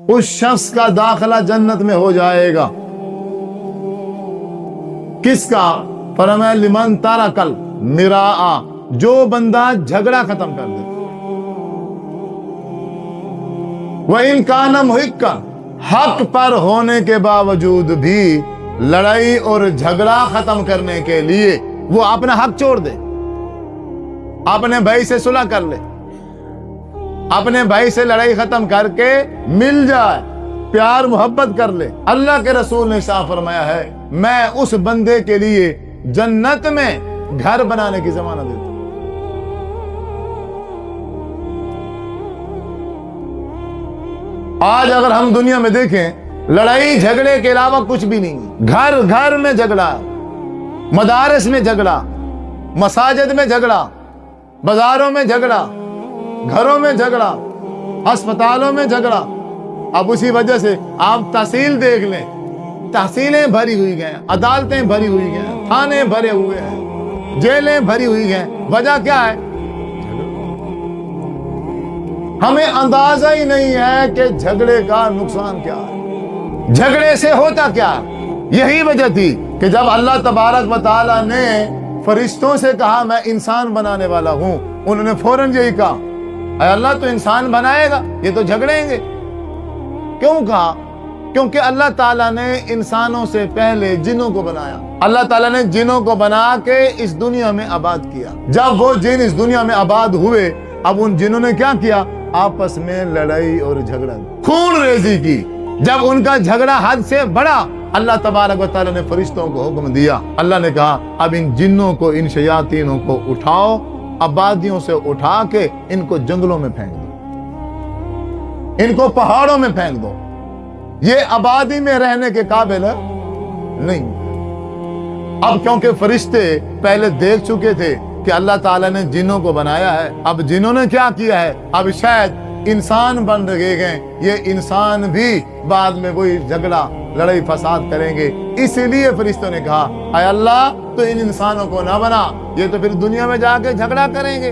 اس شخص کا داخلہ جنت میں ہو جائے گا۔ کس کا؟ فرمایا لمن ترکل مراء، جو بندہ جھگڑا ختم کر دے۔ وَإِن كَانَ مُحِقًّا، حق پر ہونے کے باوجود بھی لڑائی اور جھگڑا ختم کرنے کے لیے وہ اپنا حق چھوڑ دے، اپنے بھائی سے صلح کر لے، اپنے بھائی سے لڑائی ختم کر کے مل جائے، پیار محبت کر لے۔ اللہ کے رسول نے صاف فرمایا ہے میں اس بندے کے لیے جنت میں گھر بنانے کی ضمانت دیتا ہوں۔ آج اگر ہم دنیا میں دیکھیں، لڑائی جھگڑے کے علاوہ کچھ بھی نہیں ہے۔ گھر گھر میں جھگڑا، مدارس میں جھگڑا، مساجد میں جھگڑا، بازاروں میں جھگڑا، گھروں میں جھگڑا، ہسپتالوں میں جھگڑا۔ اب اسی وجہ سے آپ تحصیل دیکھ لیں، تحصیلیں بھری ہوئی گئے، عدالتیں بھری ہوئی گئے، تھانے بھرے ہوئے ہیں، جیلیں بھری ہوئی ہیں۔ وجہ کیا ہے؟ ہمیں اندازہ ہی نہیں ہے کہ جھگڑے کا نقصان کیا ہے، جھگڑے سے ہوتا کیا ہے۔ یہی وجہ تھی کہ جب اللہ تبارک و تعالیٰ نے فرشتوں سے کہا میں انسان بنانے والا ہوں، انہوں نے فوراً یہی کہا اے اللہ تو انسان بنائے گا، یہ تو جھگڑیں گے۔ کیوں کہا؟ کیونکہ اللہ تعالیٰ نے انسانوں سے پہلے جنوں کو بنایا۔ اللہ تعالیٰ نے جنوں کو بنا کے اس دنیا میں آباد کیا۔ جب وہ جن اس دنیا میں آباد ہوئے، اب ان جنوں نے کیا کیا؟ آپس میں لڑائی اور جھگڑا، خون ریزی کی۔ جب ان کا جھگڑا حد سے بڑھا، اللہ تبارک و تعالیٰ نے فرشتوں کو حکم دیا۔ اللہ نے کہا اب ان جنوں کو، ان شیاطینوں کو اٹھاؤ، آبادیوں سے اٹھا کے ان کو جنگلوں میں پھینک دو، ان کو پہاڑوں میں پھینک دو، یہ آبادی میں رہنے کے قابل نہیں۔ اب کیونکہ فرشتے پہلے دیکھ چکے تھے کہ اللہ تعالیٰ نے جنوں کو بنایا ہے، اب جنوں نے کیا کیا ہے؟ اب شاید انسان بن رہے گئے، یہ انسان بھی بعد میں وہی جھگڑا، لڑائی فساد کریں گے۔ اسی لیے فرشتوں نے کہا اے اللہ تو ان انسانوں کو نہ بنا، یہ تو پھر دنیا میں جا کے جھگڑا کریں گے،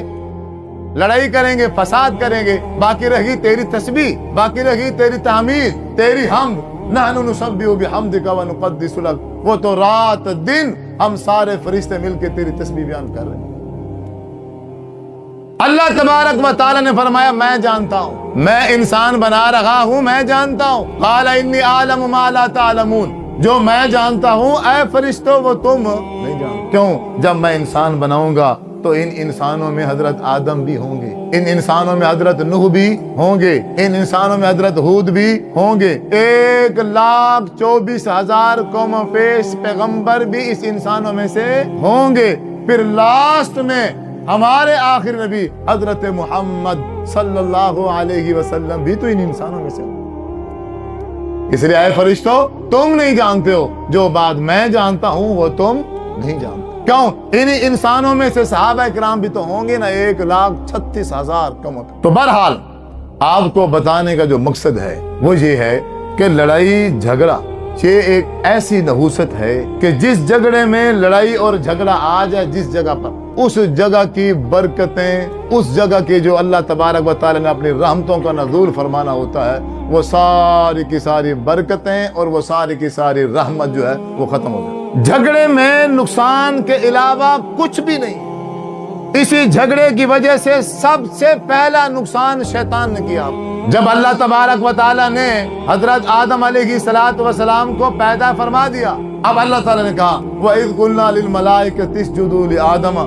لڑائی کریں گے، فساد کریں گے۔ باقی رہی تیری تسبیح، باقی رہی تیری تحمید، تیری حمد، نحن نسبح بحمدک ونقدس لک، وہ تو رات دن ہم سارے فرشتے مل کے تیری تسبیح بیان کر رہے ہیں۔ اللہ تبارک و تعالیٰ نے فرمایا میں جانتا ہوں، میں انسان بنا رہا ہوں، میں جانتا ہوں۔ قال انی اعلم ما لا تعلمون، جو میں جانتا ہوں اے فرشتوں وہ تم نہیں جانتے۔ کیوں؟ جب میں انسان بناؤں گا تو ان انسانوں میں حضرت آدم بھی ہوں گے، ان انسانوں میں حضرت نوح بھی ہوں گے، ان انسانوں میں حضرت ہود بھی ہوں گے، 1,24,000 قوم پیش پیغمبر بھی اس انسانوں میں سے ہوں گے۔ پھر لاسٹ میں ہمارے آخر نبی حضرت محمد صلی اللہ علیہ وسلم بھی تو ان انسانوں میں سے ہوں۔ اس لیے اے فرشتوں تم نہیں جانتے ہو، جو بات میں جانتا ہوں وہ تم نہیں جانتے۔ کیوں؟ ان انسانوں میں سے صحابہ کرام بھی تو ہوں گے نا، 1,36,000 کم۔ تو بہرحال آپ کو بتانے کا جو مقصد ہے وہ یہ ہے کہ لڑائی جھگڑا یہ ایک ایسی نحوست ہے کہ جس جھگڑے میں لڑائی اور جھگڑا آ جائے جس جگہ پر، اس جگہ کی برکتیں، اس جگہ کے جو اللہ تبارک و تعالیٰ نے اپنی رحمتوں کا نزول فرمانا ہوتا ہے، وہ ساری کی ساری برکتیں اور وہ ساری کی ساری رحمت جو ہے وہ ختم ہو جائے۔ جھگڑے میں نقصان کے علاوہ کچھ بھی نہیں۔ اسی جھگڑے کی وجہ سے سب سے پہلا نقصان شیطان نے کیا۔ جب اللہ تبارک و تعالیٰ نے حضرت آدم علیہ السلام کو پیدا فرما دیا، اب اللہ تعالیٰ نے کہا وَإِذْ قُلْنَا لِلْمَلَائِكَةِ اسْجُدُوا لِآدَمَ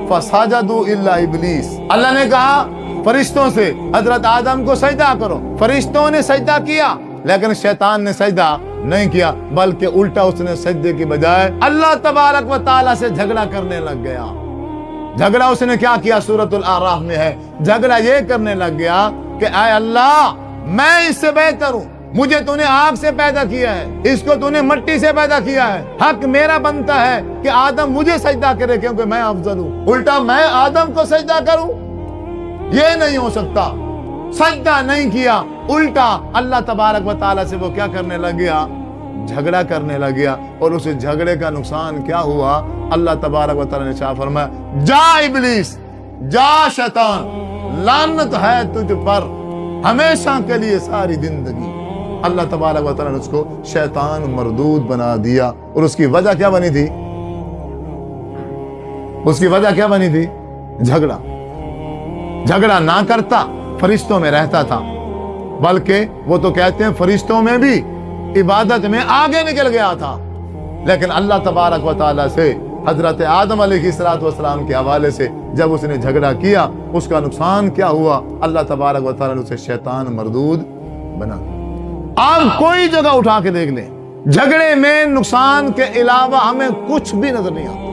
فَسَجَدُوا إِلَّا إِبْلِيسَ، اللہ نے کہا فرشتوں سے حضرت آدم کو سجدہ کرو۔ فرشتوں نے سجدہ کیا لیکن شیطان نے سجدہ نہیں کیا، بلکہ الٹا اس نے سجدے کی بجائے اللہ تبارک و تعالیٰ سے جھگڑا کرنے لگ گیا۔ جھگڑا اس نے کیا کیا؟ سورۃ الاعراف میں ہے، جھگڑا یہ کرنے لگ گیا کہ اے اللہ میں اس سے بہتر ہوں، مجھے تو نے آگ سے پیدا کیا ہے، اس کو تو نے مٹی سے پیدا کیا ہے، حق میرا بنتا ہے کہ آدم مجھے سجدہ کرے کیونکہ میں افضل ہوں، الٹا میں آدم کو سجدہ کروں؟ یہ نہیں ہو سکتا۔ سجدہ نہیں کیا، الٹا اللہ تبارک و تعالیٰ سے وہ کیا کرنے لگ گیا؟ جھگڑا کرنے لگ گیا۔ اور اس جھگڑے کا نقصان کیا ہوا؟ اللہ تبارک و تعالیٰ نے شاہ فرمایا جا ابلیس، جا شیطان، لعنت ہے تجھ پر ہمیشہ کے لیے ساری زندگی۔ اللہ تبارک و تعالیٰ نے اس کو شیطان مردود بنا دیا. اور اس کی وجہ کیا بنی تھی؟ اس کی وجہ کیا بنی تھی؟ جھگڑا نہ کرتا، فرشتوں میں رہتا تھا، بلکہ وہ تو کہتے ہیں فرشتوں میں بھی عبادت میں آگے نکل گیا تھا. لیکن اللہ تبارک و تعالیٰ سے حضرت آدم علیہ السلام کے حوالے سے جب اس نے جھگڑا کیا، اس کا نقصان کیا ہوا؟ اللہ تبارک و تعالیٰ نے اسے شیطان مردود بنا. آپ کوئی جگہ اٹھا کے دیکھ لیں، جھگڑے میں نقصان کے علاوہ ہمیں کچھ بھی نظر نہیں آتا.